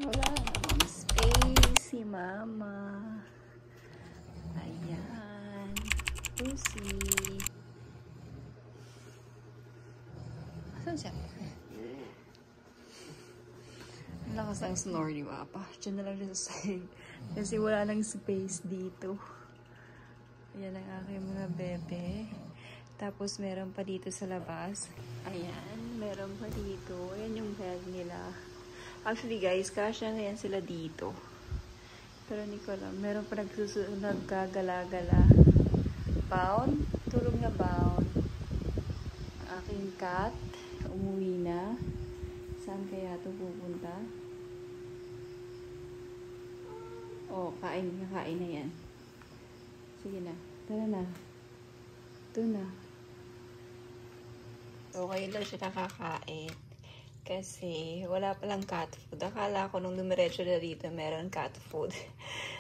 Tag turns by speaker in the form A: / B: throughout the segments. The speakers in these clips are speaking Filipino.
A: Wala namang space si mama. Ayan. Pussy. Asan siya? Ang lakas ng snore ni Papa. Diyan na lang siya sa side. Kasi wala nang space dito. Ayan ang aking mga bebe. Tapos meron pa dito sa labas. Ayan. Meron pa dito. Ayan yung bed nila. Actually guys, kasya na yan sila dito. Pero hindi ko alam. Meron pa naggagala-gala. Bound. Tulog na bound. Aking cat. Umuwi na. Saan kaya ito pupunta? Oh, kain na yan. Sige na. Tara na. Ito na. Okay lang siya nakakain. Kasi wala palang cat food. Akala ko nung dumiretso na dito meron cat food.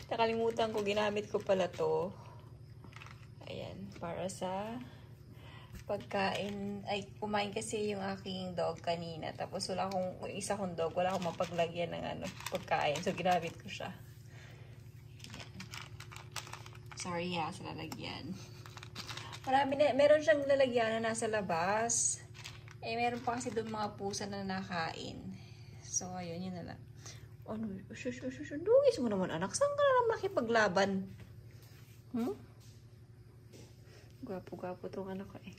A: Nakalimutan ko, ginamit ko pala to. Ayan, para sa pagkain. Ay, kumain kasi yung aking dog kanina. Tapos wala akong, yung isa kong dog, wala akong mapaglagyan ng pagkain. So, ginamit ko siya. Ayan. Sorry sa lalagyan. Marami na, meron siyang lalagyan na nasa labas. Eh, meron pa kasi doon mga pusa na nakain. So, ayun, yun na lang. Ano? Dugis mo naman, anak. Saan ka na lang makipaglaban? Gwapo-gwapo tong anak ko eh.